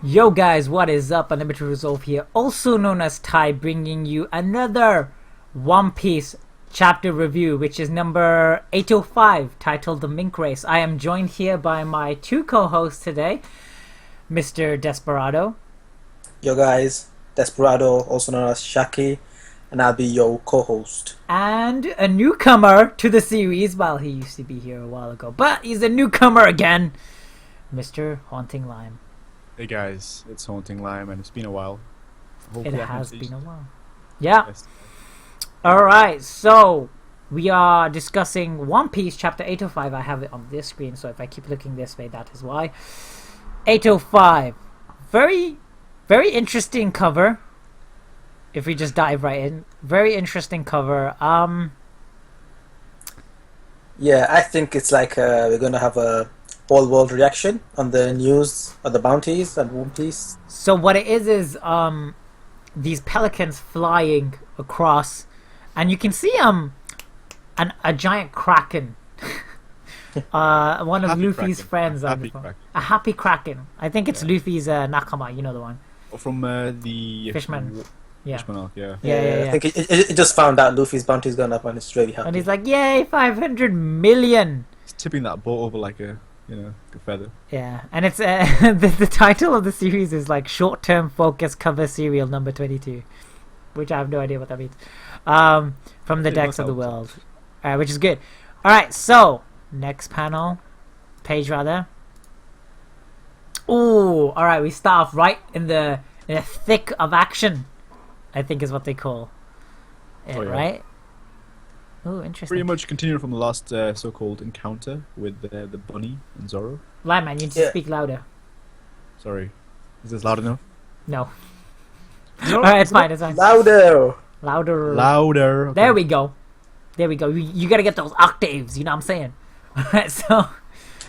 Yo guys, what is up? Unlimited Resolve here, also known as Ty, bringing you another One Piece chapter review, which is number 805, titled The Mink Race. I am joined here by my two co-hosts today, Mr. Desperado. Yo guys, Desperado, also known as Shaki, and I'll be your co-host. And a newcomer to the series. Well, he used to be here a while ago, but he's a newcomer again, Mr. Haunting Lime. Hey guys, it's Haunting Lime, and it's been a while. It has been a while. Yeah. Yes. Alright, so we are discussing One Piece chapter 805. I have it on this screen, so if I keep looking this way, that is why. 805. Very, very interesting cover. If we just dive right in. Very interesting cover. Yeah, I think it's like we're going to have a whole world reaction on the news of the bounties and One Piece. So what it is these pelicans flying across, and you can see a giant kraken. One of happy Luffy's kraken. friends. A happy kraken. I think it's Luffy's nakama. You know the one. From the Fishman. Yeah. Fishman arc, yeah. I think it just found out Luffy's bounty's gone up and it's really happy. And he's like, yay, 500 million! He's tipping that boat over like a feather. Yeah, and it's the title of the series is like Short-Term Focus Cover Serial number 22, which I have no idea what that means. From the decks of the world, which is good. Alright, so, next page rather. Ooh, alright, we start off right in the thick of action, I think is what they call it, right? Oh, interesting. Pretty much continuing from the last so-called encounter with the bunny and Zoro. Lie, man, you need to speak louder. Sorry. Is this loud enough? No. Alright, it's fine, it's fine. Louder! Louder. Okay. There we go. There we go. You gotta get those octaves, you know what I'm saying? Alright, so...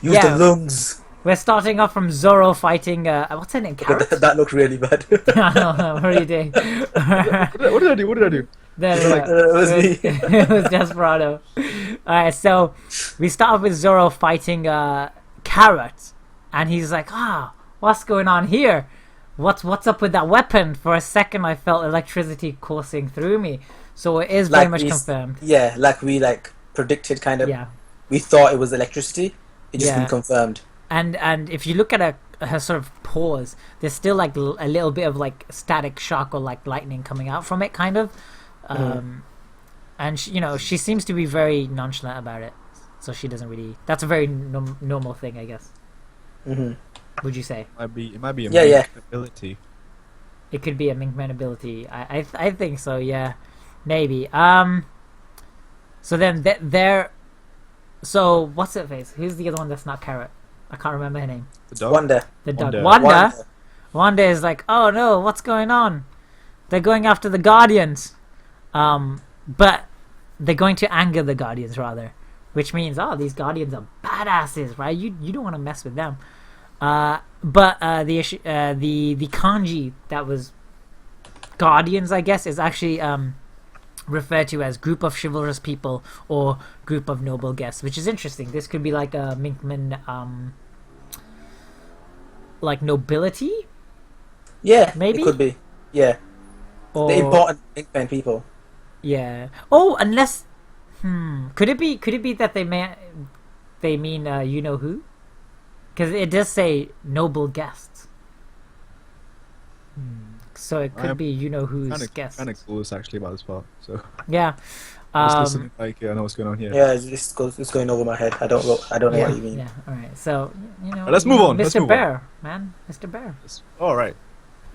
Use the lungs! We're starting off from Zoro fighting, what's her name? Carrot? That looked really bad. I know, what are you doing? What did I do? What did I do? It was me. It was Desperado. Alright, so we start off with Zoro fighting Carrot, and he's like, what's going on here? What's up with that weapon? For a second I felt electricity coursing through me. So it is very much confirmed. Yeah, like we predicted kind of. Yeah. We thought it was electricity. It just been confirmed. And if you look at her sort of paws, there's still like a little bit of like static shock or like lightning coming out from it, kind of. And she seems to be very nonchalant about it, so she doesn't really. That's a very normal thing, I guess. Would you say? It might be a Mink ability. It could be a Minkman ability. I think so. Yeah, maybe. So then So what's it face? Who's the other one that's not Carrot? I can't remember her name. The dog. Wanda. The dog. Wanda is like, oh no, what's going on? They're going after the Guardians. But they're going to anger the Guardians rather, which means these Guardians are badasses, right? You don't want to mess with them. But the issue, the kanji that was Guardians, I guess, is actually referred to as group of chivalrous people or group of noble guests, which is interesting. This could be like a Minkman, like nobility. Yeah, maybe it could be. Yeah, or the important Minkman people. Yeah. Oh, unless, could it be that they mean you know who? Because it does say noble guests. So it could be you know who's guests. Kind of clueless actually about this part. So yeah. Just listening, I know what's going on here. Yeah, it's going over my head. I don't know what you mean. Yeah. All right. So let's move on. Mr. Bear, man, Mr. Bear. All right.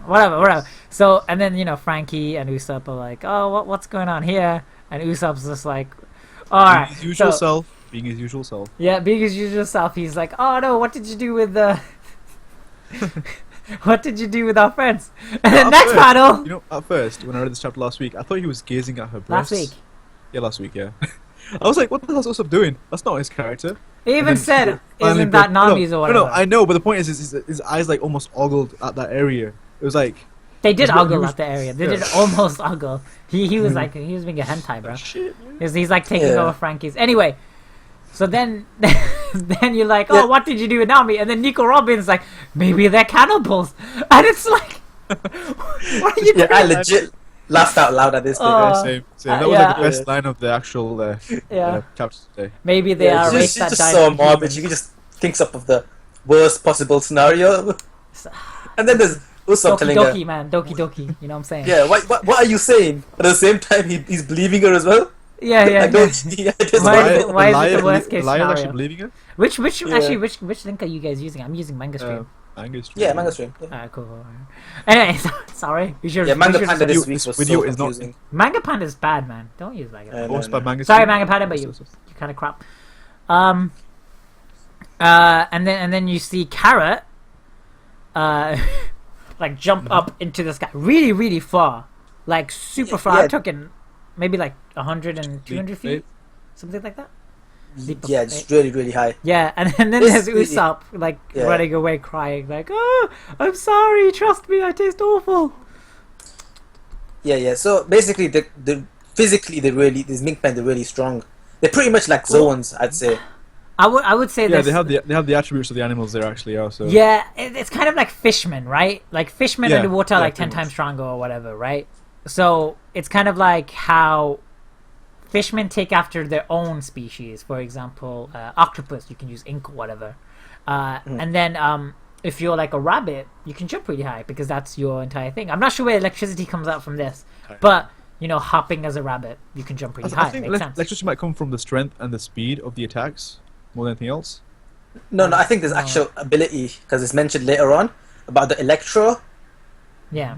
Whatever. So and then Frankie and Usopp are like, oh, what's going on here? And Usopp's just like, all right, being his usual self. Yeah, being his usual self. He's like, oh no, what did you do with the? What did you do with our friends? And then next panel. At first, when I read this chapter last week, I thought he was gazing at her breasts. Last week. Yeah, last week. Yeah. I was like, what the hell's Usopp doing? That's not his character. He even said, isn't that Nami's or whatever? No, I know, but the point is his eyes like almost ogled at that area. It was like they did ogle at the area. They did almost ogle. He was like he was being a hentai, bro. Shit, he's like taking over Frankie's. Anyway, so then then you're like, oh, what did you do with Nami? And then Nico Robin's like, maybe they're cannibals. And it's like, what are you doing? I legit laughed out loud at this thing. Same. That was like the best line of the actual chapter today. Maybe they are race that just died so from morbid. humans. You can just think up of the worst possible scenario. And then there's Usopp telling Doki, her, man. Doki. You know what I'm saying? yeah, what are you saying? At the same time, he's believing her as well. Yeah. Why Why is it the worst case scenario? actually believing it? Which link are you guys using? I'm using Manga Stream. Manga Stream. Yeah, Manga Stream. Yeah. Alright, cool. Anyway, sorry. Manga Panda this week was video so is not- confusing. Manga Panda is bad, man. Don't use Manga Panda. By Manga Sorry, Stream. Manga Panda, but you kind of crap. And then you see Carrot, like jump up into the sky, really, really far, like super far. I'm talking maybe like 100 and 200 feet, something like that. Yeah, it's really, really high. Yeah, and then there's Usopp like running away, crying, like, "Oh, I'm sorry. Trust me, I taste awful." Yeah. So basically, physically these mink men, they're really strong. They're pretty much like Zoans, I'd say. I would say they have the attributes of the animals there actually are. So yeah, it's kind of like fishmen, right? Like fishmen underwater are like 10 much. times stronger or whatever, right? So it's kind of like how fishmen take after their own species. For example, octopus, you can use ink or whatever. And then if you're like a rabbit, you can jump really high because that's your entire thing. I'm not sure where electricity comes out from this, but you know, hopping as a rabbit, you can jump really high. I think Makes sense. electricity might come from the strength and the speed of the attacks more than anything else. No, I think there's actual ability because it's mentioned later on about the Electro. Yeah.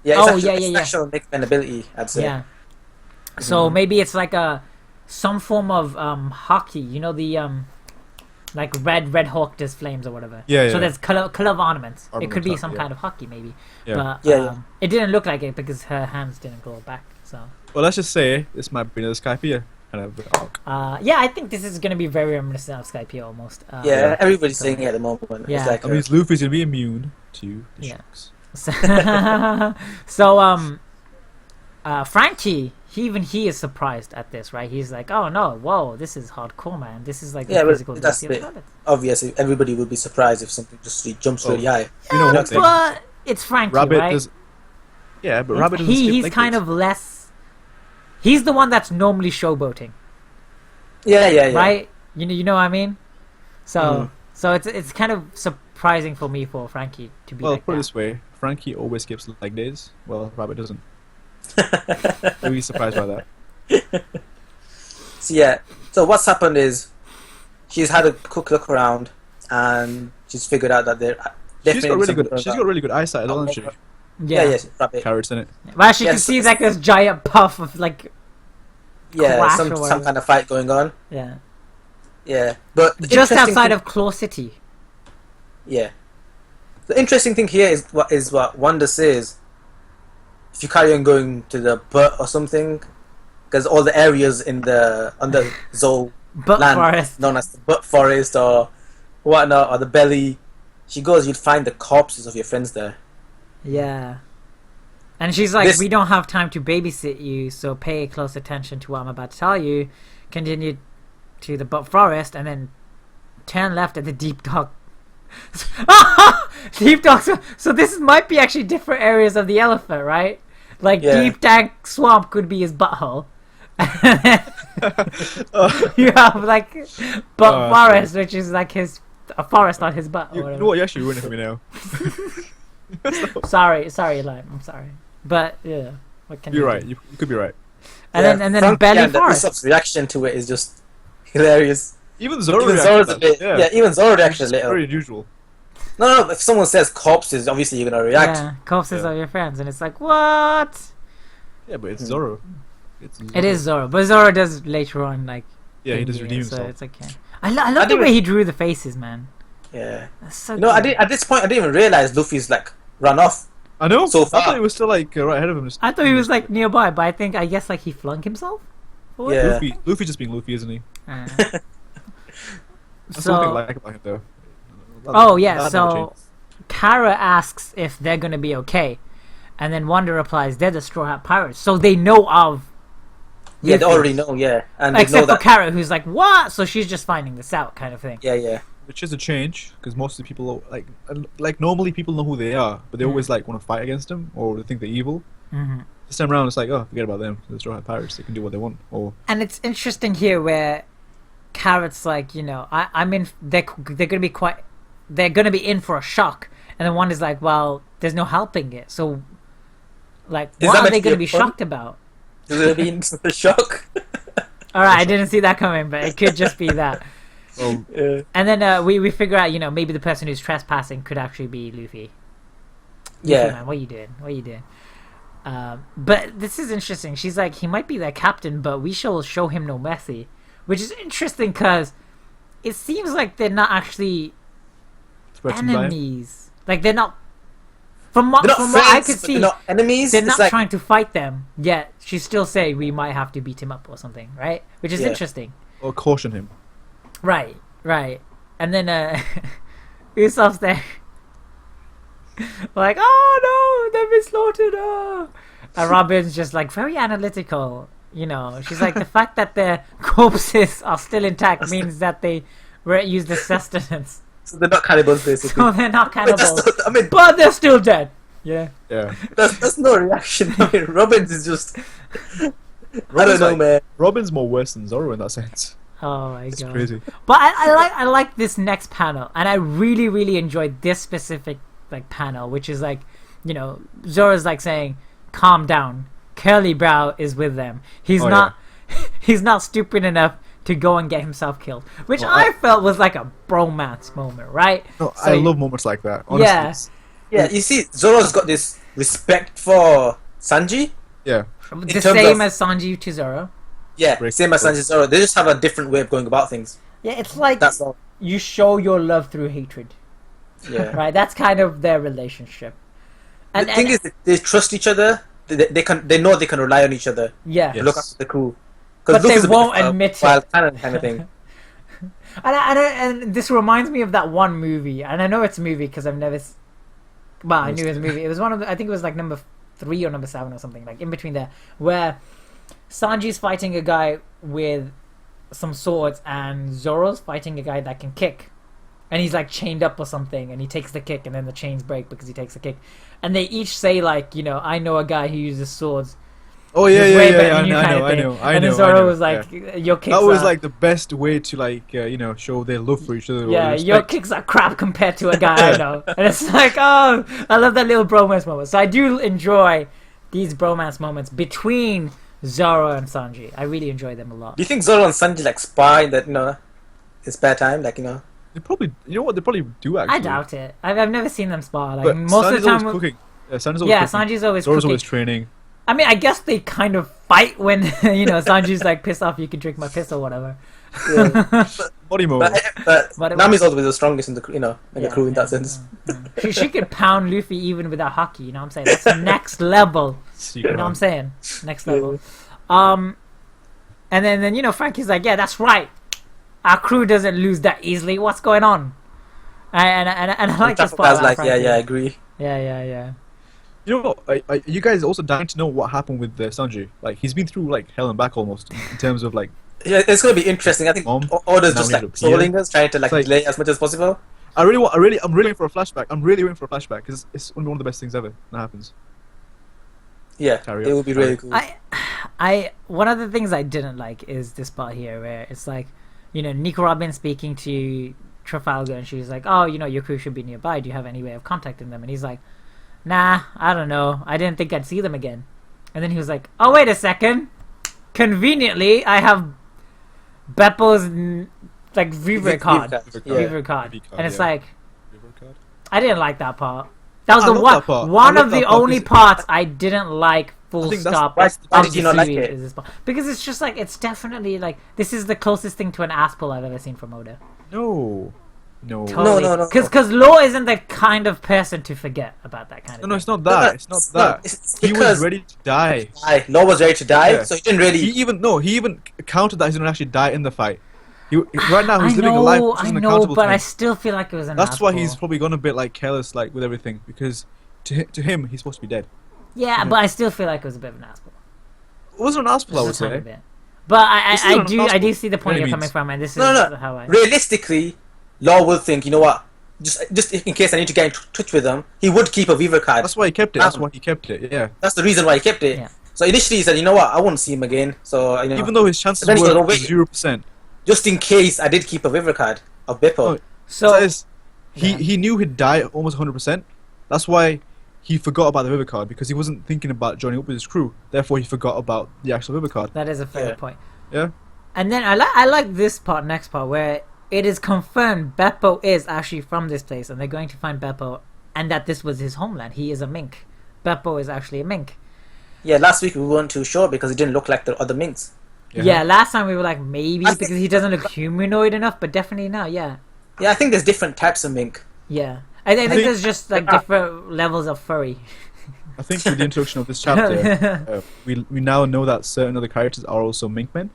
Yeah, it's actual mink men ability, I'd say. Yeah. So maybe it's like some form of hockey. You know the like Red Hawk does flames or whatever. Yeah. So there's color of ornaments. It could be some kind of hockey maybe. Yeah. But it didn't look like it because her hands didn't go back. So. Well, let's just say this might be another Skypiea kind of arc. Yeah, I think this is gonna be very reminiscent of Skypiea almost. Everybody's saying it at the moment. Yeah. It's like That means Luffy's gonna be immune to the sharks. So Frankie, he is surprised at this, right? He's like, "Oh no, whoa, this is hardcore, man. This is like the physical." But that's obviously everybody would be surprised if something just jumps really high. You know what? But it's Frankie, right? Yeah, but Rabbit doesn't. He's kind of less. He's the one that's normally showboating. Yeah. Right? You know what I mean? So it's kind of surprising for me for Frankie to be like that. Well, put it this way, Frankie always skips leg days. Well, Rabbit doesn't. Really surprised by that. So what's happened is she's had a quick look around and she's figured out that they're She's got really good eyesight, doesn't she? Yeah, Rabbit. Carrots in it. Well, she can see like this giant puff of like some kind of fight going on. Yeah, but just outside of Claw City. Yeah, the interesting thing here is what Wanda says. If you carry on going to the butt or something, because all the areas under Zol land forest, known as the butt forest or whatnot, or the belly, she goes, you'd find the corpses of your friends there. Yeah. And she's like, we don't have time to babysit you, so pay close attention to what I'm about to tell you. Continue to the butt forest, and then turn left at the deep dark. Deep dark. So this might be actually different areas of the elephant, right? Like deep dank swamp could be his butthole. You have like butt forest, which is like a forest on his butt. You know what? You're actually ruining it for me now. Sorry, Eli. I'm sorry, but yeah, what can you're right. You could be right. And then belly forest. Usopp's reaction to it is just hilarious. Even Zoro's reaction. Even Zoro's reaction is very unusual. No. If someone says corpses, obviously you're gonna react. Yeah, corpses are your friends, and it's like what? Yeah, but it's Zoro. It is Zoro, but Zoro does later on like. Yeah, he does redeem himself. So it's okay. I love the way he drew the faces, man. Yeah. That's so at this point I didn't even realize Luffy's like run off. I know. So far. I thought he was still like right ahead of him. I thought he was like nearby, but I guess like he flung himself. Yeah. Luffy just being Luffy, isn't he? That's so, one thing I like about him, though. So Kara asks if they're gonna be okay, and then Wanda replies, "They're the Straw Hat Pirates, so they know of Yeah, they already know. Yeah, and they know except for that. Kara, who's like, what? So she's just finding this out, kind of thing. Yeah. Which is a change because most of the people like normally people know who they are, but they always like want to fight against them or they think they're evil. Mm-hmm. This time around, it's like, oh, forget about them. They're Straw Hat Pirates. They can do what they want. Or And it's interesting here where Carrot's like, I'm in. They're gonna be they're gonna be in for a shock, and then one is like, well, there's no helping it. So, like, what are they gonna be shocked about? Is it gonna be in for a shock? All right, I didn't see that coming, but it could just be that. Yeah. And then we figure out, maybe the person who's trespassing could actually be Luffy. Yeah. Luffy, man, what are you doing? But this is interesting. She's like, he might be their captain, but we shall show him no mercy. Which is interesting because it seems like they're not actually enemies. Like, they're not... From what I could see, they're not enemies. They're not trying to fight them, yet she's still saying we might have to beat him up or something, right? Which is interesting. Or caution him. Right. And then Usopp's there. Like, oh no, they've been slaughtered. Oh. And Robin's just like very analytical. She's like, the fact that their corpses are still intact means that they were used as sustenance. So they're not cannibals, basically. So they're not cannibals. But they're still dead. Yeah. That's no reaction. Robin's is just... I don't know, man. Robin's more worse than Zoro in that sense. Oh my god. It's crazy. But I like this next panel, and I really, really enjoyed this specific panel, which is like, Zoro's like saying, calm down. Curly Brow is with them. He's not stupid enough to go and get himself killed. Which I felt was like a bromance moment, right? No, so I love moments like that. Honestly. Yeah, you see, Zoro's got this respect for Sanji. Yeah. The same as Sanji to Zoro. Yeah, same as Sanji to Zoro. They just have a different way of going about things. Yeah, it's like that's all. You show your love through hatred. Yeah. Right? That's kind of their relationship. And the thing is, they trust each other. They know they can rely on each other. Yeah. Look after the crew. But they won't admit it. Wild cannon kind of thing. and this reminds me of that one movie, and I know it's a movie because I've never. Well, I knew it was a movie. It was one of I think it was like number 3 or number 7 or something, like in between there, where Sanji's fighting a guy with some swords, and Zoro's fighting a guy that can kick, and he's like chained up or something, and he takes the kick, and then the chains break because he takes the kick, and they each say like, I know a guy who uses swords. Oh yeah, I know. And then Zoro was like, your kicks that was like the best way to like, show their love for each other. Yeah, your kicks are crap compared to a guy I know. And it's like, oh, I love that little bromance moment. So I do enjoy these bromance moments between Zoro and Sanji. I really enjoy them a lot. Do you think Zoro and Sanji like spy that, in spare time, like, They probably, they probably do actually. I doubt it. I've never seen them spar. Like, but most Sanji's of the time, always cooking. Yeah, Sanji's always cooking. Sanji's always Zoro's cooking. always training. I mean, I guess they kind of fight when Sanji's like pissed off. You can drink my piss or whatever. Yeah. Body mode. But Nami's always the strongest in the the crew in that sense. She could pound Luffy even without hockey. You know what I'm saying? That's next level. You know what I'm saying? Next level. And then Frankie's like, yeah, that's right. Our crew doesn't lose that easily. What's going on? And I like this part. I was like, I agree. Yeah. You guys also dying to know what happened with Sanji. Like, he's been through like hell and back almost in terms of like. Yeah, it's gonna be interesting. I think Oda's just like trolling us, trying to like delay as much as possible. I'm really waiting for a flashback. I'm really waiting for a flashback because it's one of the best things ever that happens. Yeah, it would be really cool. One of the things I didn't like is this part here where it's like, Nico Robin speaking to Trafalgar, and she's like, oh, your crew should be nearby. Do you have any way of contacting them? And he's like, nah, I don't know. I didn't think I'd see them again. And then he was like, oh, wait a second. Conveniently, I have Beppo's like Vivre card. Vivre card. And it's like, I didn't like that part. That was one of the only parts I didn't like. Full stop. Why did you not like it? Because it's just like, it's definitely like, this is the closest thing to an ass pull I've ever seen from Oda. No. Totally. No. Because Law isn't the kind of person to forget about that kind of thing. No, it's not that. It's not that. He was ready to die. Law was ready to die, so he didn't really... He even counted that he's going to actually die in the fight. Right now, he's living a life which isn't accountable but to him. I still feel like it was an That's asshole. why he's probably gone a bit like careless like with everything, because to him, he's supposed to be dead. Yeah, but I still feel like it was a bit of an asshole. It wasn't an asshole, I would say. But I do see the point you're coming from, and this is how I... Realistically, Law will think, you know what, just in case I need to get in touch with him, he would keep a Viva card. That's why he kept it. That's why he kept it. Yeah. That's the reason why he kept it. Yeah. So initially he said, you know what, I won't see him again. So even though his chances were 0%, just in case I did keep a Viva card of Beppo. He knew he'd die almost 100%. That's why he forgot about the Viva card, because he wasn't thinking about joining up with his crew. Therefore, he forgot about the actual Viva card. That is a fair point. Yeah. And then I like this next part, where it is confirmed Beppo is actually from this place, and they're going to find Beppo, and that this was his homeland. He is a mink. Beppo is actually a mink. Yeah, last week we weren't too sure because he didn't look like the other minks. Yeah, last time we were like, maybe because he doesn't look humanoid enough, but definitely not, yeah. Yeah, I think there's different types of mink. Yeah. I think there's just like different levels of furry. I think with the introduction of this chapter, we now know that certain other characters are also mink men.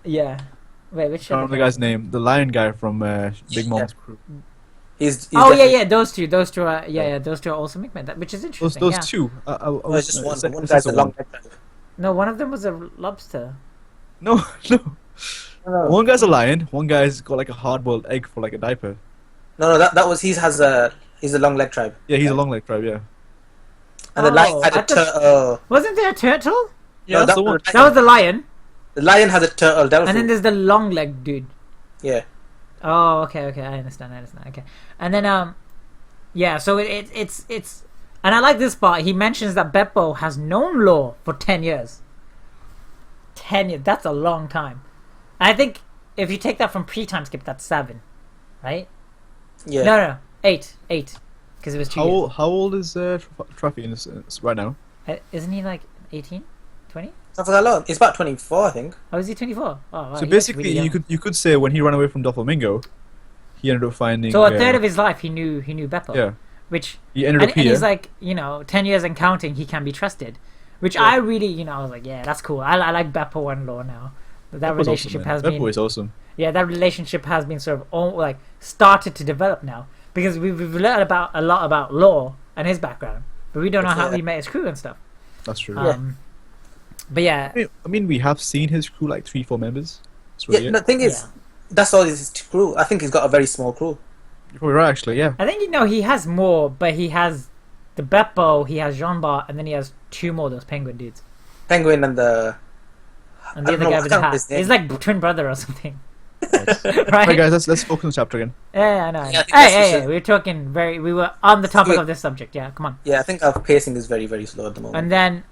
Yeah. Wait, which I don't know the guy's name. The lion guy from Big Mom's crew. He's those two are those two are also mink men, which is interesting. Those two. It's just one. One guy's a long neck tribe. No, one of them was a lobster. No. One guy's a lion. One guy's got like a hard-boiled egg for like a diaper. No, that was he's a long leg tribe. Yeah, he's a long leg tribe. Yeah. And the lion had a turtle. Wasn't there a turtle? Yeah, that was the lion. The lion has a turtle devil fruit. And then there's the long leg dude. Yeah. Oh, okay, I understand. Okay, and then so it's and I like this part. He mentions that Beppo has known Law for 10 years. 10 years. That's a long time. I think if you take that from pre-time skip, that's 7, right? Yeah. No, 8, because it was 2 years. How old is Traffy in this right now? Isn't he like 18, 20? Not for that long. He's about 24, I think. Oh, is he 24? Oh, wow, so basically, really you could say when he ran away from Doflamingo, he ended up finding. So a third of his life, he knew Beppo. Yeah. Which he ended up here. And he's like, 10 years and counting, he can be trusted. Which I really, I was like, yeah, that's cool. I like Beppo and Law now. That relationship has been. Beppo is awesome. Yeah, that relationship has been sort of started to develop now, because we've learned a lot about Law and his background, but we don't know how he met his crew and stuff. That's true. But yeah, I mean, we have seen his crew like 3-4 members. Really the thing is, that's all his crew. I think he's got a very small crew. You're probably right, actually. Yeah. I think he has more, but he has the Beppo, he has Jean-Bart, and then he has 2 more of those penguin dudes. Penguin and the other guy with the hat. He's like twin brother or something. Right? Right, guys, let's focus on the chapter again. Yeah, I know. Hey, we were on the topic of this subject. Yeah, come on. Yeah, I think our pacing is very, very slow at the moment. And then,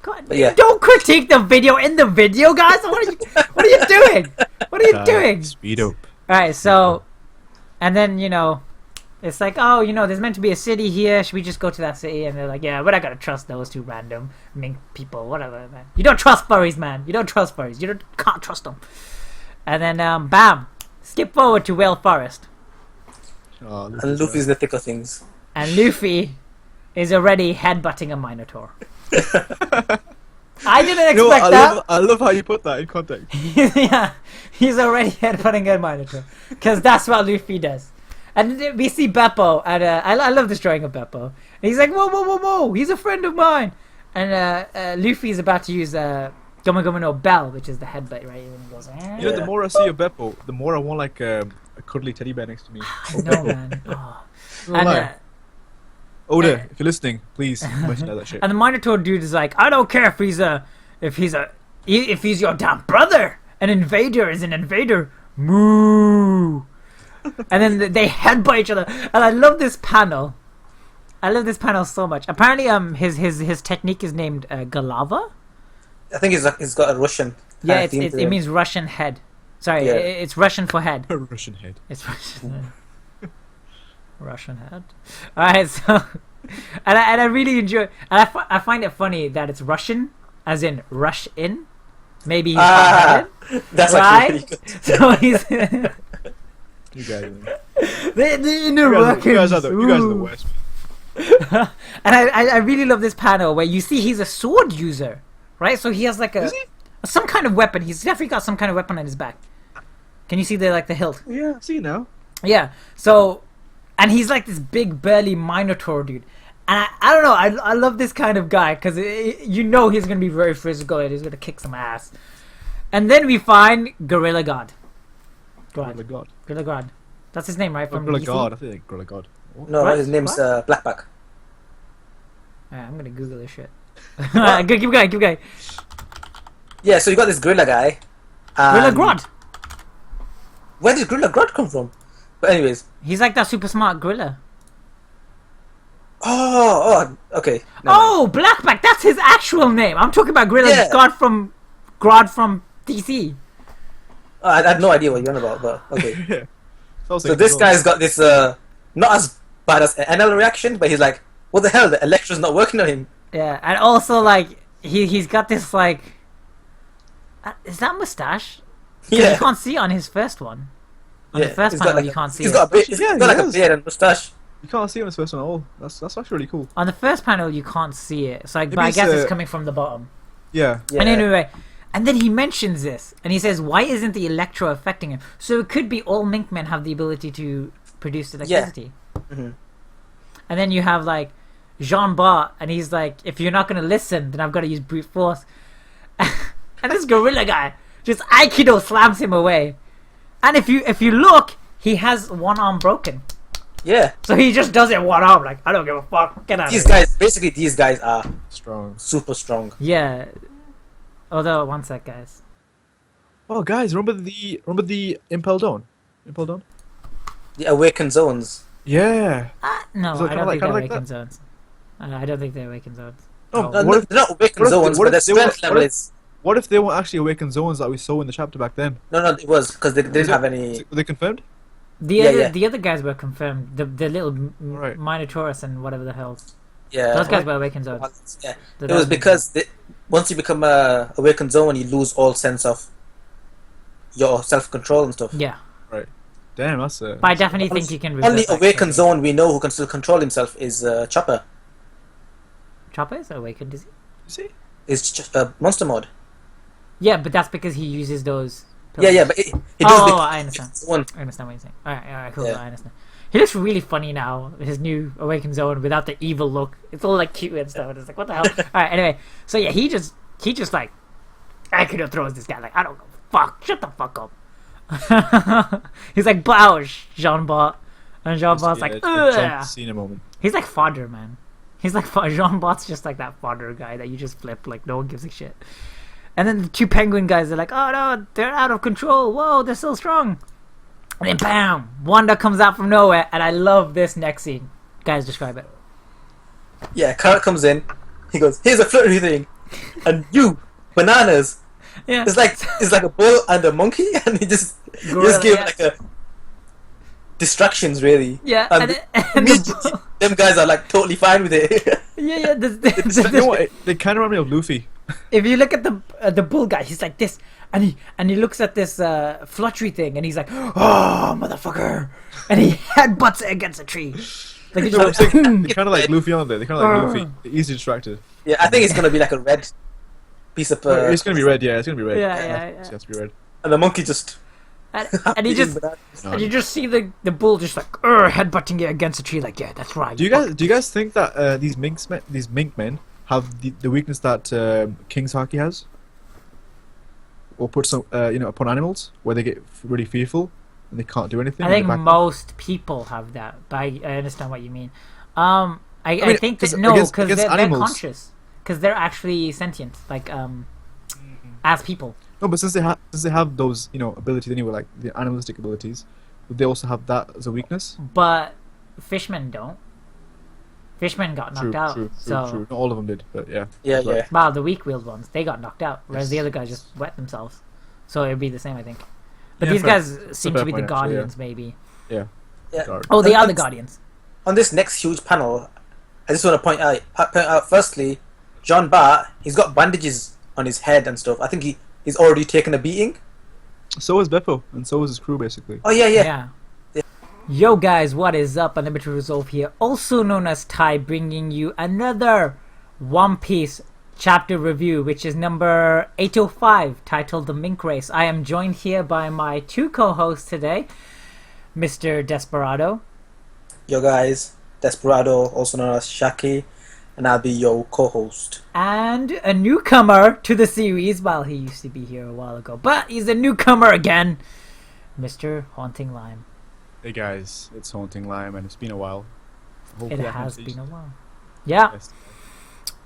God, don't critique the video in the video, guys. What are you doing? What are you doing? Speed up. All right, so, and then it's like, oh, there's meant to be a city here. Should we just go to that city? And they're like, yeah, we're not gonna trust those 2 random mink people, whatever, man. You don't trust furries, man. You don't trust furries. Can't trust them. And then, bam, skip forward to Whale Forest. Oh, and Luffy's the thick of things. And Luffy is already headbutting a Minotaur. I didn't expect that. I love how you put that in context. Yeah, he's already headbutting a Minotaur, because that's what Luffy does. And we see Beppo, and I love this drawing of Beppo. And he's like, whoa, he's a friend of mine. And Luffy's about to use Gomu Gomu no Bell, which is the headbutt, right? And he goes, the more I see of Beppo, the more I want like a cuddly teddy bear next to me. I know, man. Oh. And, Oda, if you're listening, please mention that shit. And the Minotaur dude is like, I don't care if he's your damn brother. An invader is an invader. Moo. And then they headbutt each other. And I love this panel. I love this panel so much. Apparently, his technique is named Galava. I think he's got a Russian. Yeah, it means Russian head. Sorry, it's Russian for head. Russian head. It's Russian head. Russian head. Alright, so... And I really enjoy... And I find it funny that it's Russian, as in rush in. Maybe he's that's right? Really good. So he's... You guys the inner workings. You guys are the worst. And I really love this panel where you see he's a sword user, right? So he has like some kind of weapon. He's definitely got some kind of weapon on his back. Can you see the hilt? Yeah, I see now. Yeah. So, and he's like this big burly Minotaur dude, And I don't know. I love this kind of guy because you know he's gonna be very physical and he's gonna kick some ass. And then we find Gorilla God. Gorilla God. Gorilla God. That's his name, right? From Gorilla DC? God. I think Gorilla God. What? No, What? his name's Blackback. Yeah, I'm gonna Google this shit. Keep going. Yeah, so you got this gorilla guy. Gorilla Grodd. Where did Gorilla Grodd come from? But anyways. He's like that super smart gorilla. Oh, okay. Oh, Blackback. That's his actual name. I'm talking about Gorilla Grodd from DC. I had no idea what you're on about, but okay. Yeah. So this guy's got this not as bad as NL reaction, but he's like, what the hell? The Electro's not working on him. Yeah, and also like he's got this like, is that mustache? 'Cause Yeah. you can't see it on his first one. On the first he's panel, got like you can't see He's it. got a beard. He's Yeah, got he like a has. beard and mustache. You can't see him in this person at all. That's actually really cool. On the first panel, you can't see it. So, like, Maybe but I it's, guess it's coming from the bottom. Yeah. Yeah. And anyway, and then he mentions this, and he says, "Why isn't the electro affecting him?" So it could be all mink men have the ability to produce electricity. Mm-hmm. And then you have like Jean Bart, and he's like, "If you're not gonna listen, then I've got to use brute force." And this gorilla guy just Aikido slams him away. And if you look, he has one arm broken. Yeah. So he just does it one arm, like, I don't give a fuck, get out These of here. guys, basically, these guys are Strong. super strong. Yeah. Although, one sec, guys. Oh, guys, remember the Impel Dawn? Impel Dawn? The awakened zones. Yeah. No, So I kinda don't like- think they're kinda like awakened zones. I don't think they're awakened zones. Oh, No, what if, they're not awakened what if- zones, what but their if they were- strength level what if- is. what if they weren't actually awakened zones that we saw in the chapter back then? No, it was because they didn't have any. Were they confirmed? The other guys were confirmed. The little Right. Minotaurus and whatever the hell. Yeah. Those guys were awakened zones. Yeah. The It was Dalton because once you become a awakened zone, you lose all sense of your self control and stuff. Yeah. Right. Damn, that's a. But I definitely think you can reverse Only that awakened quickly. zone we know who can still control himself is Chopper. Chopper is awakened, is he? See? Is monster mode. Yeah, but that's because he uses those. Yeah, but he does Oh, I understand. one. I understand what you're saying. Alright, cool. Yeah. I understand. He looks really funny now. His new awakened zone without the evil look. It's all like cute and stuff. And it's like, what the hell? Alright, anyway. So yeah, he just like Aikido throws this guy like, I don't know. Fuck. Shut the fuck up. He's like, bow, Jean Bart. And Jean Bart's like, ugh. Cena moment. He's like fodder, man. He's like Jean Bart's just like that fodder guy that you just flip like no one gives a shit. And then the two penguin guys are like, oh no, they're out of control. Whoa, they're so strong. And then bam, Wanda comes out from nowhere, and I love this next scene. Guys, describe it. Yeah, Carrot comes in. He goes, "Here's a flirty thing," and you bananas. Yeah, It's like a bull and a monkey, and he just give yeah. like a distractions really. Yeah, and, and them guys are like totally fine with it. yeah. You know what? They kind of remind me of Luffy. If you look at the bull guy, he's like this, and he looks at this fluttery thing, and he's like, "Oh, motherfucker!" And he headbutts it against a tree. Like he's No, just I'm like, saying, they kind of like Luffy on there. They kind of like Luffy. They're easily distracted. Yeah, I think it's gonna be like a red piece of. It's gonna be red. Yeah, it's gonna be red. Yeah. It has to be red. And the monkey just. and he just and you just see the bull just like headbutting it against a tree. Like, yeah, that's right. Do you guys think that these mink men have the weakness that King Saki has, or put some upon animals where they get really fearful and they can't do anything? I think most people have that, but I understand what you mean. I think that no, because they're conscious, because they're actually sentient, like as people. No, but since they have those abilities anyway, like the animalistic abilities, would they also have that as a weakness? But fishmen don't. Fishmen got knocked out. True. So Not all of them did, but yeah. Yeah. wow, the weak-willed ones, they got knocked out, whereas the other guys just wet themselves. So it'd be the same, I think. But Yeah, these fair. guys That's a seem fair to be the point, actually, yeah. guardians, maybe. Yeah. Yeah. Oh, they are the And- guardians. On this next huge panel, I just want to point out firstly, John Bart, he's got bandages on his head and stuff. I think he's already taken a beating. So is Beppo, and so is his crew, basically. Oh yeah. Yo guys, what is up? Unlimited Resolve here, also known as Ty, bringing you another One Piece chapter review, which is number 805, titled The Mink Race. I am joined here by my two co-hosts today, Mr. Desperado. Yo guys. Desperado, also known as Shaki, and I'll be your co-host. And a newcomer to the series. Well, he used to be here a while ago, but he's a newcomer again, Mr. Haunting Lime. Hey guys, it's Haunting Lime, and it's been a while. It has been a while. Yeah.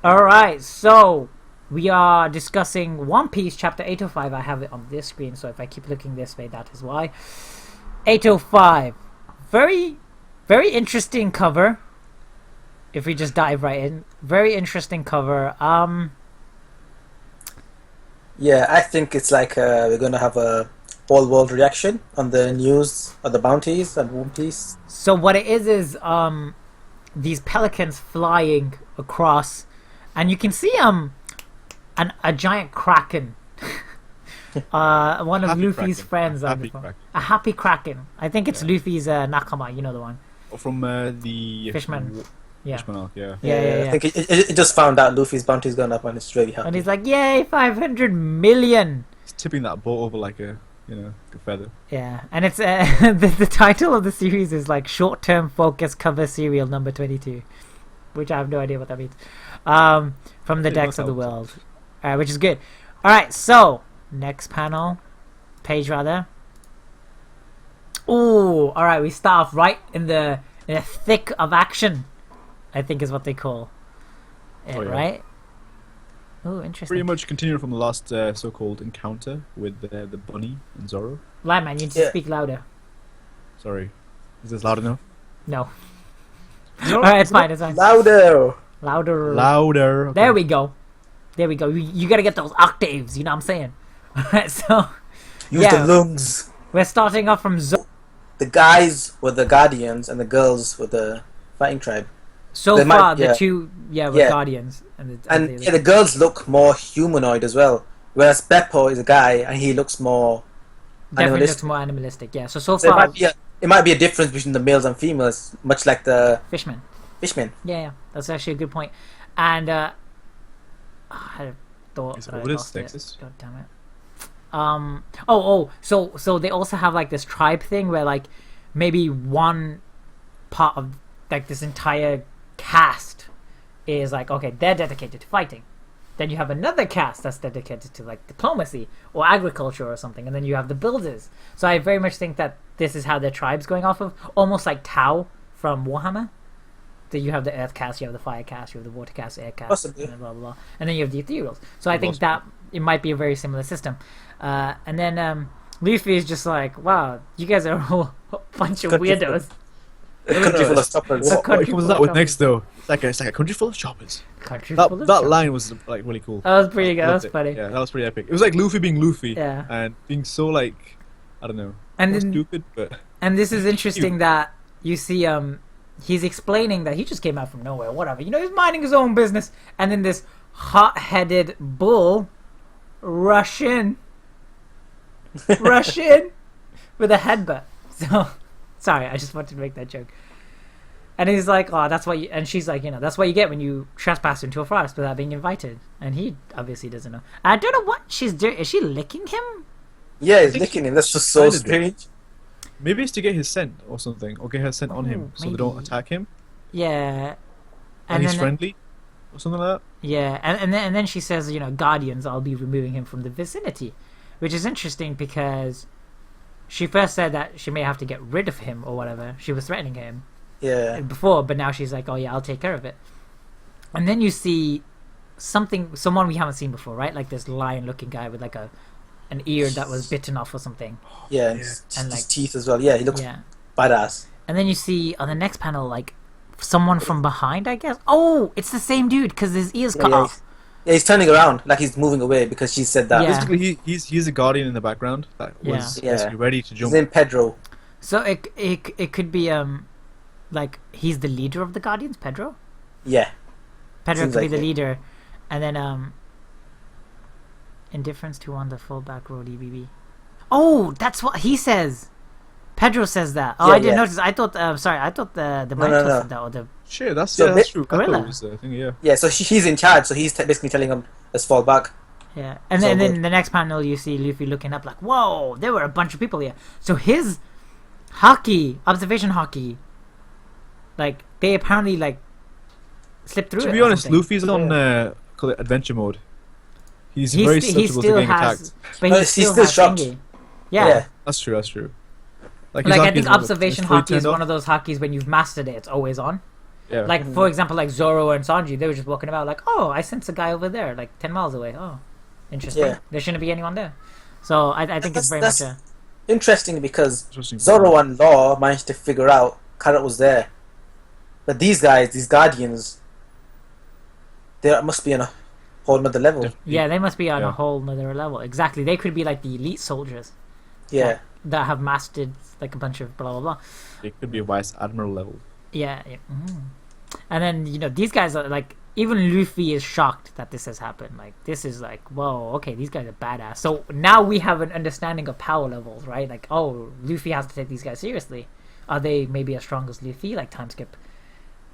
Alright, so we are discussing One Piece chapter 805. I have it on this screen, so if I keep looking this way, that is why. 805. Very, very interesting cover. If we just dive right in. Very interesting cover. Yeah, I think it's like we're going to have a all-world reaction on the news of the bounties and One Piece. So what it is these pelicans flying across, and you can see a giant kraken. One of Happy Luffy's Kraken. friends. A happy kraken. I think it's Luffy's nakama. You know the one. From the Fishman. Yeah. Fishman arc, yeah. Yeah. I think it just found out Luffy's bounty's gone up and it's really happy. And he's like, "Yay, 500 million!" He's tipping that boat over like a feather. Yeah, and it's the title of the series is like short-term focus cover serial number 22, which I have no idea what that means. From the decks of the world, which is good. All right, so next page rather. Ooh, all right, we start off right in the thick of action, I think is what they call it, right? Oh, interesting. Pretty much continuing from the last so-called encounter with the bunny and Zoro. Lie, man, you need to speak louder. Sorry, is this loud enough? No. Alright, it's fine, it's fine. Louder! Okay. There we go. You gotta get those octaves, you know what I'm saying? Alright, so... Use the lungs. We're starting off from Zoro. The guys were the Guardians and the girls were the fighting tribe. So far, the two were Guardians. And the girls look more humanoid as well. Whereas Beppo is a guy and he looks more definitely looks more animalistic, yeah. So far... It might be a difference between the males and females, much like the... Fishman. Yeah. That's actually a good point. And, I thought... What is Texas? God damn it. So they also have, like, this tribe thing where, like, maybe one part of, like, this entire cast is like, okay, they're dedicated to fighting. Then you have another cast that's dedicated to like diplomacy or agriculture or something, and then you have the builders. So I very much think that this is how their tribe's going off of, almost like Tau from Warhammer. That you have the earth cast, you have the fire cast, you have the water cast, air cast, and blah blah blah, and then you have the ethereals. So I think that it might be a very similar system. And then Luffy is just like, wow, you guys are all a bunch of weirdos. A country full of choppers. What comes that with next though? It's like a country full of choppers. That line was like really cool. That was pretty good. That was funny. Yeah, that was pretty epic. It was like Luffy being Luffy, yeah, and being so like, I don't know, and stupid. But and this is interesting that you see he's explaining that he just came out from nowhere. Whatever, you know, he's minding his own business, and then this hot-headed bull rush in with a headbutt. So. Sorry, I just wanted to make that joke. And he's like, oh, that's what you... And she's like, you know, that's what you get when you trespass into a forest without being invited. And he obviously doesn't know. I don't know what she's doing. Is she licking him? Yeah, he's licking him. That's just so strange. Maybe it's to get his scent or something. Or get her scent on him so they don't attack him. Yeah. And he's friendly or something like that. Yeah, and then she says, you know, Guardians, I'll be removing him from the vicinity. Which is interesting because... She first said that she may have to get rid of him or whatever. She was threatening him before, but now she's like, oh yeah, I'll take care of it. And then you see someone we haven't seen before, right? Like this lion-looking guy with like an ear that was bitten off or something. Yeah, and like teeth as well. Yeah, he looks badass. And then you see on the next panel, like someone from behind, I guess. Oh, it's the same dude because his ears cut off. Yeah, he's turning around like he's moving away because she said that. Yeah. Basically, he's a guardian in the background that was ready to jump. His name Pedro. So it could be like he's the leader of the Guardians, Pedro. Yeah. Pedro could be the leader, and then indifference to one the fullback row DBB. Oh, that's what he says. Pedro says that. Oh, I didn't notice. I thought. Sorry, I thought the Michael said that or the. Sure, that's true. Gorilla. Was the thing, yeah. Yeah, so he's in charge, so he's basically telling him, let's fall back. Yeah, and then the next panel you see Luffy looking up like, whoa, there were a bunch of people here. So his observation hockey, like they apparently like slipped through. To it be or honest, something. Luffy's on call it adventure mode. He's very susceptible to getting attacked. But No, he he's still still has shocked. thingy. Yeah. That's true. That's true. Like his I haki think is observation fully haki is turned one off. of those hakis when you've mastered it, it's always on. Yeah. Like for example, like Zoro and Sanji, they were just walking about like, oh, I sense a guy over there, like 10 miles away. Oh, interesting. Yeah. There shouldn't be anyone there. So I think it's very much a interesting because Interesting. Zoro and Law managed to figure out Carrot was there, but these guys, these Guardians, they must be on a whole nother level. yeah, they must be on Yeah. a whole nother level. Exactly, they could be like the elite soldiers Yeah, that have mastered like a bunch of blah blah blah. It could be a vice admiral level. Yeah. And then these guys are like, even Luffy is shocked that this has happened. Like this is like, whoa, okay, these guys are badass. So now we have an understanding of power levels, right? Like, oh, Luffy has to take these guys seriously. Are they maybe as strong as Luffy, like time skip?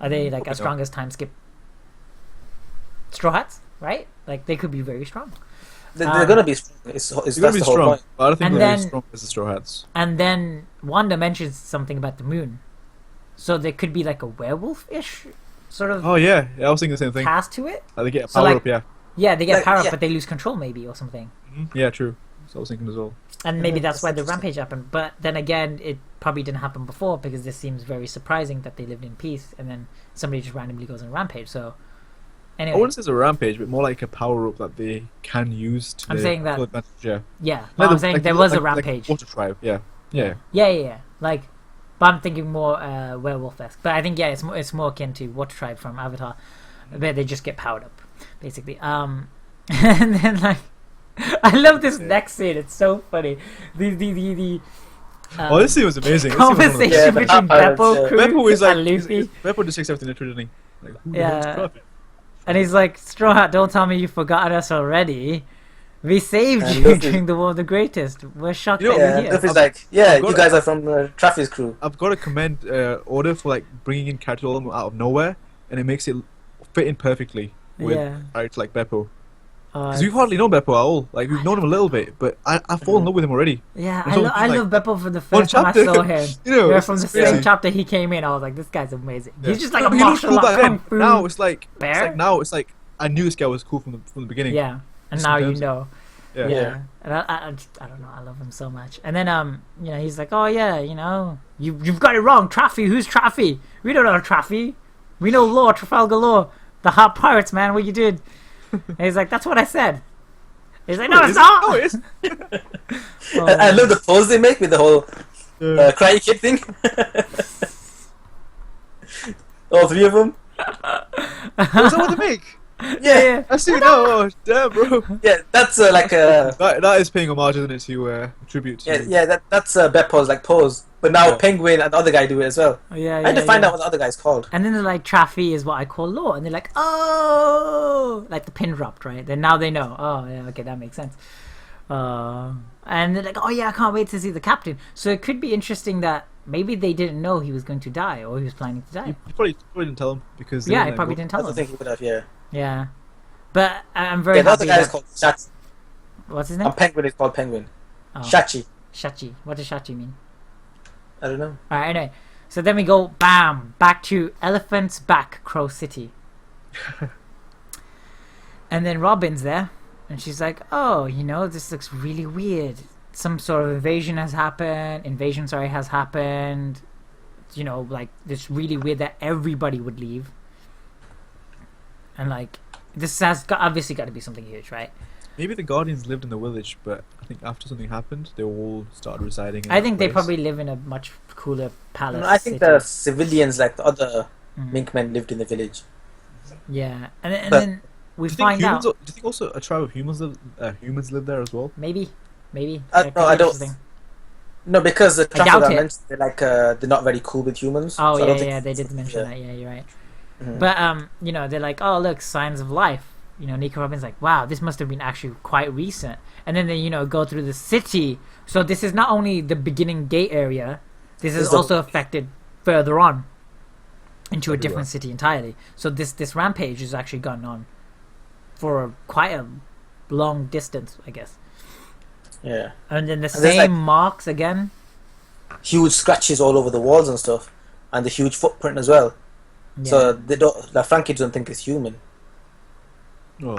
Are they like as strong as time skip Straw Hats, right? Like they could be very strong. they're gonna be strong. It's They're that's gonna be the whole strong, point. but I don't think And they're then- as strong as the Straw Hats. And then Wanda mentions something about the moon, so there could be like a werewolf-ish sort of Oh yeah, I was thinking the same thing. cast to it. Like, they get a So, power like- up, yeah. Yeah, they get Like, power up, yeah. but they lose control maybe or something. Yeah, true. So I was thinking as well. And maybe Yeah, that's that's why the interesting. rampage happened. But then again, it probably didn't happen before because this seems very surprising that they lived in peace and then somebody just randomly goes on a rampage. So, I anyway, wouldn't say it's a rampage, but more like a power up that they can use to I'm their saying that- full advantage. Yeah. yeah. But I'm saying there was a rampage. Water tribe. Yeah. Yeah. Yeah. Like, but I'm thinking more werewolf-esque. But I think it's more akin to Water Tribe from Avatar, where they just get powered up, basically. And then like, I love this next scene. It's so funny. The Oh, this scene was amazing. This scene was one of the- conversation Yeah, the between pirates, Beppo yeah. crew Beppo is like and Luffy. Beppo just takes everything literally, doesn't he? Like, who the Yeah. hell's Scruffy? And he's like, Straw Hat, don't tell me you've forgotten us already. We saved And you Luffy- during the War of the Greatest. We're shocked You know- that Yeah, you're here. Luffy's like, yeah, I've got you guys are from Traffy's crew. I've got to commend Order for like bringing in characters all out of nowhere, and it makes it fit in perfectly with Yeah. characters like Beppo. Uh, Because we've hardly known Beppo at all. Like we've known him a little bit, but I fall in love with him already. yeah, There's I only, love Beppo from the one first time I chapter. saw him. You know, Yeah, it's from the crazy. same chapter he came in, I was like, this guy's amazing. Yeah. He's just like No, a he looked martial cool art back then. kung fu Now it's like bear. now it's like I knew this guy was cool from the beginning. Yeah, and Just now in you terms of- know. Yeah. Yeah. And I don't know, I love him so much. And then he's like, oh yeah, you've got it wrong. Traffy, who's Traffy? We don't know Traffy. We know Law, Trafalgar Law, the hot pirates, man. What you did? And he's like, that's what I said. He's like, no, it's not. No, it is. Oh, I love the pose they make with the whole Yeah. crying kid thing. All three of them. What's that what they make? yeah. I see now. Oh, damn, bro. Yeah, that's like That is paying homage, isn't it, to tribute to that's Beppo's like pose. But now Yeah. Penguin and the other guy do it as well. Yeah, I had to find out what the other guy's called. And then they're like, Traffy is what I call Law. And they're like, oh, like the pin dropped, right? Then now they know. Oh, yeah, okay, that makes sense. And they're like, oh, yeah, I can't wait to see the captain. So it could be interesting that maybe they didn't know he was going to die or he was planning to die. You probably didn't tell him because they Yeah, were he like, probably "Well, didn't I tell don't him. think he would have. Yeah. Yeah. But I'm very Yeah, the other happy guy is that... called Shachi. What's his name? And Penguin is called Penguin. Oh, Shachi. Shachi. What does Shachi mean? I don't know. Alright, anyway. So then we go, bam, back to Elephant's Back, Crow City. And then Robin's there, and she's like, oh, this looks really weird. Some sort of invasion has happened. Like, it's really weird that everybody would leave. And, like, this has obviously got to be something huge, right? Maybe the Guardians lived in the village, but I think after something happened, they all started residing in I that think they place. probably live in a much cooler palace. No, I think city. the civilians, like the other Mm. mink men, lived in the village. Yeah. And But- then we Do you think find out... humans? Do you think also a tribe of humans live there as well? Maybe. I That could don't- be I don't- interesting. No, because the doubt Trafford it. mentioned they're not very cool with humans. Oh, so I don't think yeah, they did mention yeah. that. Yeah, you're right. Mhm. But they're like, oh, look, signs of life. Nico Robin's like, wow, this must have been actually quite recent. And then they, go through the city. So this is not only the beginning gate area, this is Is the- also affected further on into a Everywhere. different city entirely. So this rampage has actually gone on for quite a long distance, I guess. Yeah. And then the And there's, same like- marks again. Huge scratches all over the walls and stuff, and the huge footprint as well. Yeah. So they don't. The Frankie doesn't think it's human. Oh,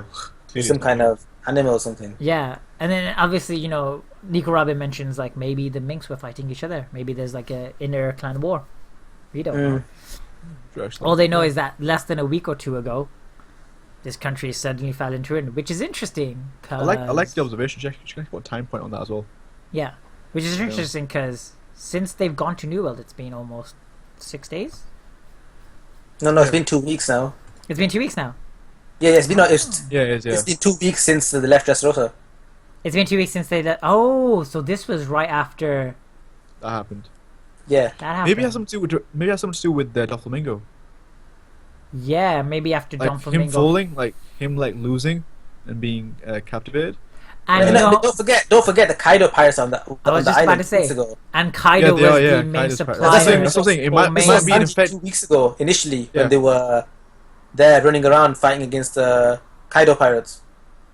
It's some kind of animal or something. Yeah, and then obviously, you know, Nico Robin mentions like maybe the minks were fighting each other. Maybe there's like a inner clan war. We don't know. All they know is that less than a week or two ago, this country suddenly fell into ruin, which is interesting. I like the observation. Check what time point on that as well. Yeah, which is interesting because since they've gone to New World, it's been almost 6 days. No, it's been 2 weeks now. It's been 2 weeks now. Yeah, it's been It's been 2 weeks since they left Dressrosa. It's been 2 weeks since they left. Oh, so this was right after that happened. Yeah. that happened. Maybe it has something to do with Doflamingo. Yeah, maybe after Like Don Flamingo. him falling, like him losing and being captivated. And And don't forget the Kaido pirates on the I was on the just about island to say, 2 weeks ago. and Kaido was the main Kaido's supplier. pirates. That's what I'm saying. It might It was be in Sanji effect. 2 weeks ago initially Yeah. when they were there running around fighting against the Kaido pirates.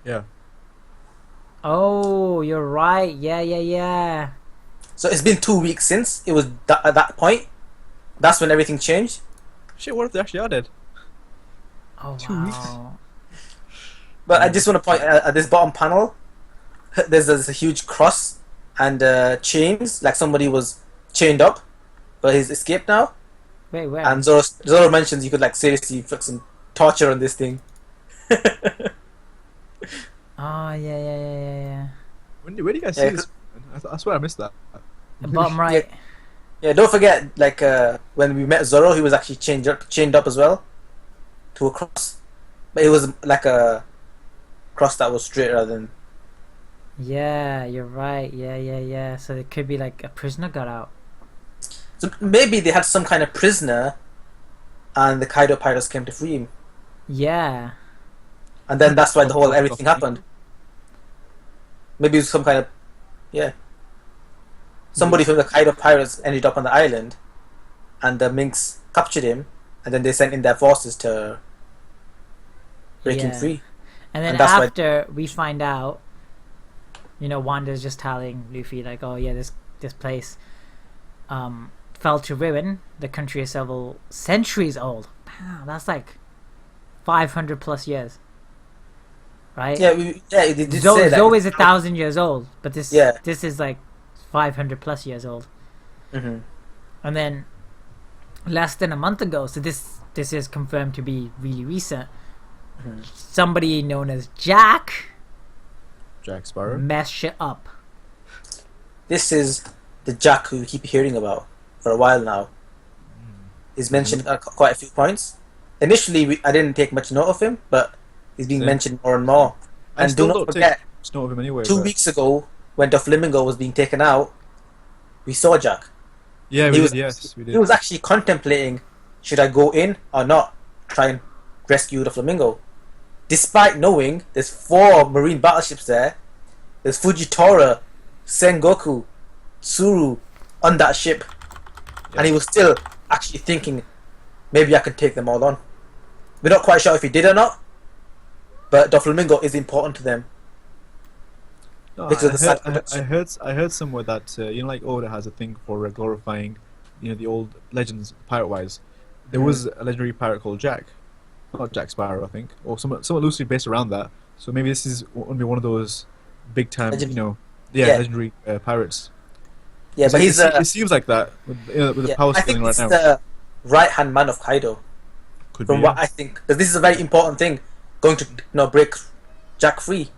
Yeah. Oh, you're right. Yeah. So it's been 2 weeks since it was at that point. That's when everything changed. Shit, what if they actually are dead? Oh, 2 weeks. wow. But I just want to point at this bottom panel. There's a huge cross and chains, like somebody was chained up, but he's escaped now. Wait, where? And Zoro mentions you could like seriously fix some torture on this thing. Oh, yeah. Where do you guys see this? I swear I missed that. The bottom right. Yeah, don't forget, like when we met Zoro, he was actually chained up as well to a cross, but it was like a cross that was straight rather than. Yeah, you're right. Yeah. So it could be like a prisoner got out. So maybe they had some kind of prisoner, and the Kaido pirates came to free him, Yeah. and then that's why the whole everything happened. Maybe it was some kind of, yeah. Somebody from the Kaido pirates ended up on the island, and the Minks captured him, and then they sent in their forces to break him free. And then And that's after we find out, you know, Wanda's just telling Luffy like, "Oh yeah, this place fell to ruin. The country is several centuries old. Wow, that's like 500 plus years, right? Yeah, they did say that. Zoe is 1,000 years old, but this Yeah. this is like 500 plus years old. Mm-hmm. And then less than a month ago, so this is confirmed to be really recent. Mm-hmm. Somebody known as Jack Sparrow. messed shit up. This is the Jack who we keep hearing about for a while now. He's mentioned quite a few points. Initially, I didn't take much note of him, but he's being mentioned more and more. I And still do don't not forget, take note of him anyway. 2 but- weeks ago, when Doflamingo was being taken out, we saw Jack. Yeah, he we was- did. Yes, we did. He was actually contemplating, should I go in or not, try and rescue Doflamingo. Despite knowing there's 4 marine battleships there, there's Fujitora, Sengoku, Tsuru on that ship, and he was still actually thinking, maybe I can take them all on. We're not quite sure if he did or not, but Doflamingo is important to them. No, Because of the side I heard somewhere that you know, like Oda has a thing for glorifying, you know, the old legends pirate-wise. There was a legendary pirate called Jack, not Jack Sparrow, I think, or somewhat loosely based around that. So maybe this is going to be one of those big time, Legend- you know, Yeah. legendary pirates. Yeah, but he's it seems like that with the power I scaling think right it's now. the right-hand man of Kaido. Could From be. what I think, because this is a very important thing, going to break Jack free.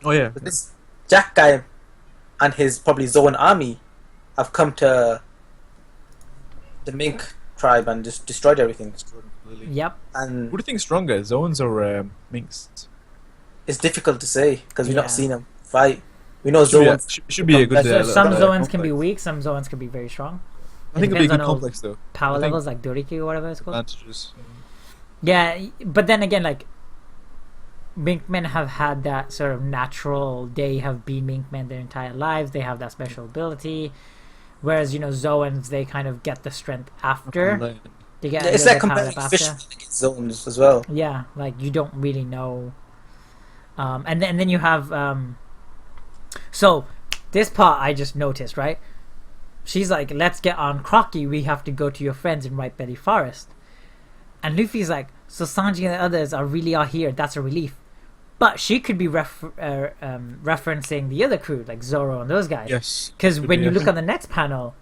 Oh yeah. But this Jack guy and his probably Zoan army have come to the Mink tribe and just destroyed everything. Yep. And What do you think is stronger, zones or minks? it's difficult to say because we've Yeah. not seen them fight. We know Should be, Zoans. should be a good. So some Zoans can complex. be weak, some Zoans can be very strong. I think it'll be a depends good on complex though. Power I think levels like Doriki or whatever it's called. Advantages. Yeah, but then again, like Minkmen have had that sort of natural. They have been Minkmen their entire lives. They have that special ability, whereas you know Zoans, they kind of get the strength after. They get It's a like little bit comparing powered up fish after. against zones as well. Yeah, like you don't really know. And then you have so this part I just noticed, right? She's like, let's get on Crocky, we have to go to your friends in White Belly Forest. And Luffy's like, so Sanji and the others are here. That's a relief. But she could be referencing the other crew, like Zoro and those guys. Yes. Because when you look on the next panel,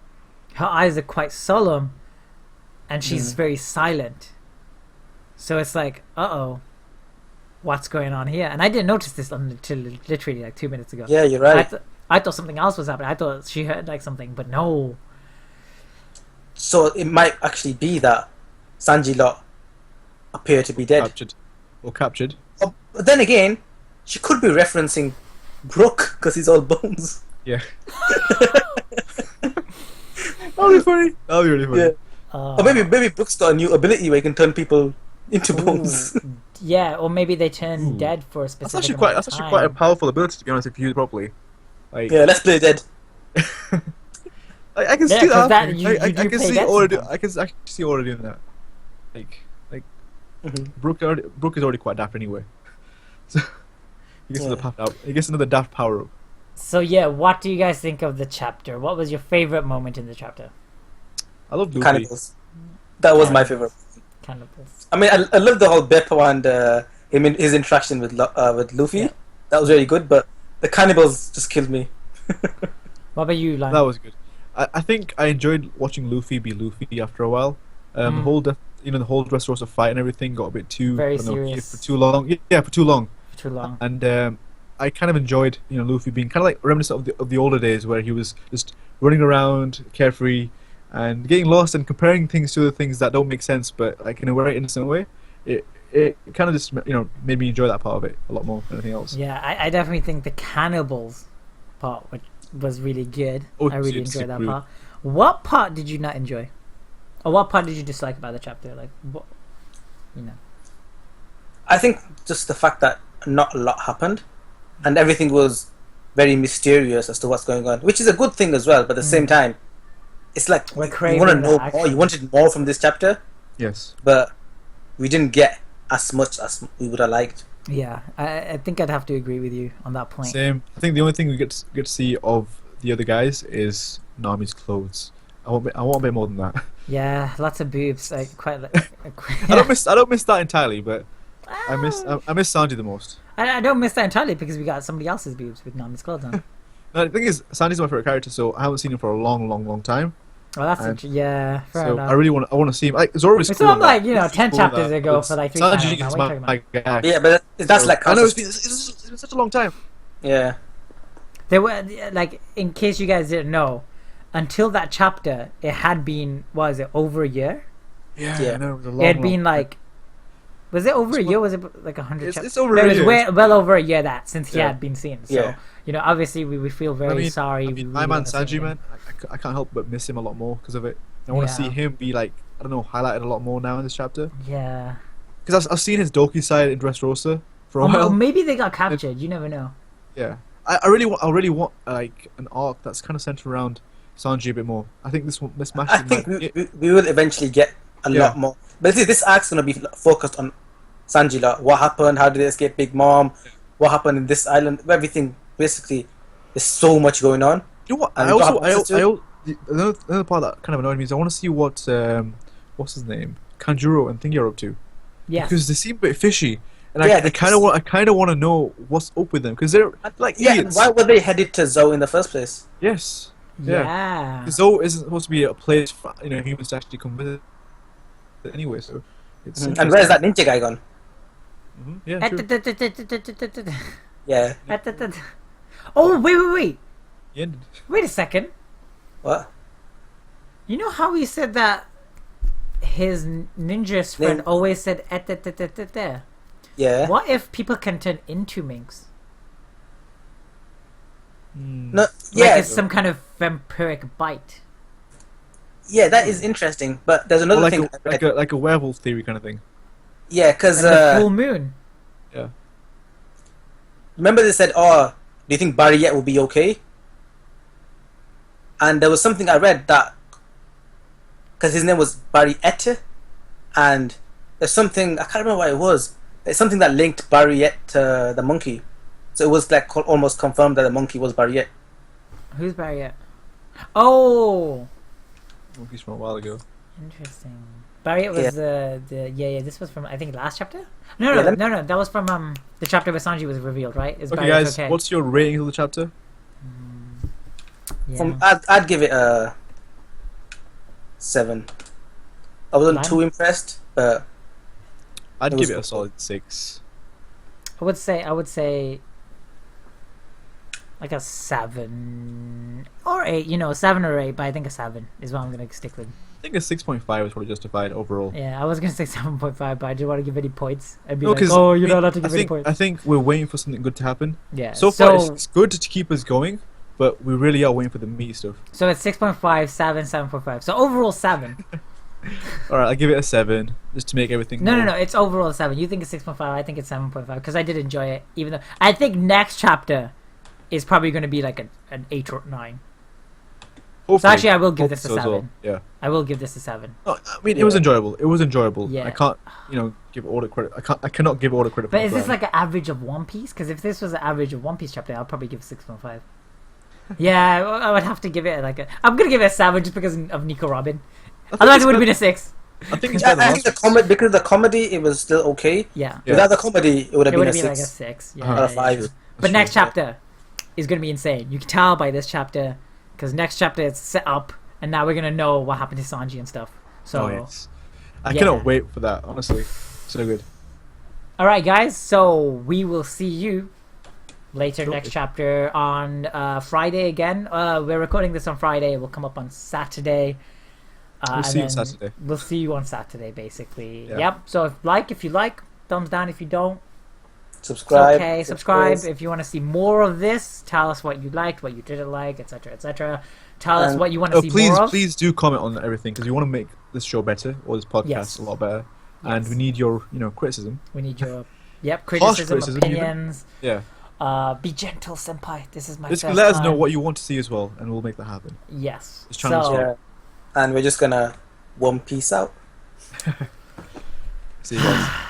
her eyes are quite solemn, and she's very silent. So it's like, uh-oh, what's going on here? And I didn't notice this until literally like 2 minutes ago. Yeah, you're right. I thought something else was happening. I thought she heard like something, but no. So it might actually be that Sanji lot appear to be dead. Captured. But then again, she could be referencing Brook because he's all bones. Yeah. That'll be funny. That'll be really funny. Yeah. Or maybe Brook's got a new ability where he can turn people into bones. Yeah, or maybe they turn dead for a specific That's actually quite a powerful ability, to be honest, if you use it properly. Like, yeah, let's play dead. I can see that. I can see already. sometimes. I can actually see already doing that. Like, Brook is already quite daft anyway. So he gets another daft power up. So yeah, what do you guys think of the chapter? What was your favorite moment in the chapter? I love Luffy. Cannibals. That was my favorite. Cannibals. I mean, I love the whole Beppo and his interaction with Luffy. Yeah. That was really good, but the cannibals just killed me. What about you, Lime? That was good. I think I enjoyed watching Luffy be Luffy after a while. The whole the whole Dressrosa fight and everything got a bit too serious. for too long. Yeah, for too long. Too long. And I kind of enjoyed Luffy being kind of like reminiscent of the older days where he was just running around carefree and getting lost and comparing things to the things that don't make sense, but like in a very innocent way. It kind of just made me enjoy that part of it a lot more than anything else. Yeah, I definitely think the cannibals part was really good. I really enjoyed that part. What part did you not enjoy? Or what part did you dislike about the chapter? Like, what, I think just the fact that not a lot happened, and everything was very mysterious as to what's going on, which is a good thing as well. But at the same time, it's like you want to know more. You wanted more from this chapter. Yes. But we didn't get as much as we would have liked. Yeah, I think I'd have to agree with you on that point. Same. I think the only thing we get to see of the other guys is Nami's clothes. I want a bit more than that. Yeah, lots of boobs. I don't miss that entirely, but I miss Sanji the most. I don't miss that entirely because we got somebody else's boobs with Nami's clothes on. No, the thing is, Sanji's my favorite character, so I haven't seen him for a long time. Well, that's fair enough. I want to see him. Like, Zoro is cool. It's not like 10 chapters ago for like 3 Sanji panels. is my guy. Yeah, but that's like I know it's been such a long time. Yeah. There were like, in case you guys didn't know, until that chapter, it had been over a year? Yeah. I know, it was a long. It had been like, was it over a year? Was it like 100 chapters? It's over a year. It was well over a year since he had been seen. So obviously we feel very sorry. I'm on Sanji, man. I can't help but miss him a lot more because of it. I want to see him be like, I don't know, highlighted a lot more now in this chapter. Yeah. Because I've seen his Doki side in Dressrosa for a while. Maybe they got captured. You never know. Yeah. I really want like an arc that's kind of centered around Sanji a bit more. I think this match. I think we will eventually get a lot more. But see, this arc's gonna be focused on Sanji lot. What happened? How did they escape Big Mom? What happened in this island? Everything basically. There's so much going on. You know what? Another part that kind of annoyed me is I want to see what what's his name, Kanjuro and Thingy are up to. Yeah. Because they seem a bit fishy, and I kind of want to know what's up with them because they're like idiots. Why were they headed to Zou in the first place? Yes. Yeah. Zou isn't supposed to be a place for humans to actually come visit anyway. So. It's and where's that ninja guy gone? Yeah. True. Yeah. Oh wait. Yeah. Wait a second. What? You know how he said that his ninja friend always said there? Yeah. What if people can turn into minks? No, like it's some kind of vampiric bite. Yeah, that is interesting. But there's another thing, like a werewolf theory kind of thing. Yeah, because the full moon. Yeah. Remember they said, "Oh, do you think Barriette will be okay?" And there was something I read that because his name was Barriette, and there's something I can't remember what it was. It's something that linked Barriette to the monkey, so it was like almost confirmed that the monkey was Barriette. Who's Barriette? Oh, Monkey's from a while ago. Interesting. Barry, it was this was from I think last chapter. No, that was from the chapter where Sanji was revealed, right? Is Okay, Barry guys, okay? what's your rating of the chapter? Yeah. I'd give it a 7. I wasn't too impressed, but I'd give it a solid 6. I would say like a 7 or 8. 7 or 8, but I think a 7 is what I'm gonna stick with. I think a 6.5 is probably justified overall. Yeah, I was gonna say 7.5, but I didn't want to give any points. I'd be No, like, oh, you're not allowed to give any points. I think we're waiting for something good to happen. Yeah. So far, it's good to keep us going, but we really are waiting for the meaty stuff. So it's 6.5, 7, 7.5. So overall 7. Alright, I'll give it a 7, just to make everything No, it's overall 7. You think it's 6.5, I think it's 7.5, because I did enjoy it, even though... I think next chapter is probably going to be like an 8 or 9. Hopefully. So actually, I will give this a 7. Well. Yeah. I will give this a 7. No, I mean, it was enjoyable. It was enjoyable. Yeah. I can't, give all the credit. I cannot give all the credit. But is this like an average of One Piece? Because if this was an average of One Piece chapter, I'll probably give it 6.5. Yeah, I would have to give it I'm gonna give it a 7 just because of Nico Robin. Otherwise, it would have been a 6. I think it's I think because of the comedy, it was still okay. Yeah. Without the comedy, it would have been a 6. Like a 6. Yeah, out of 5. But next chapter is gonna be insane. You can tell by this chapter, because next chapter is set up, and now we're gonna know what happened to Sanji and stuff. So. Yes. I cannot wait for that. Honestly, so good. All right, guys. So we will see you later next chapter on Friday again. We're recording this on Friday. It will come up on Saturday. We'll see you on Saturday. We'll see you on Saturday, basically. Yeah. Yep. So if you like, thumbs down. If you don't, subscribe. Okay, subscribe. If you want to see more of this, tell us what you liked, what you didn't like, etc., etc. Tell us what you want to see more of. Please do comment on everything, because we want to make this show better, or this podcast a lot better. Yes. And we need your, criticism. We need your, criticism, opinions. Even. Yeah. Be gentle, senpai. This is my just first let us time. know what you want to see as well, and we'll make that happen. Yes. And we're just gonna One Piece out. See you guys.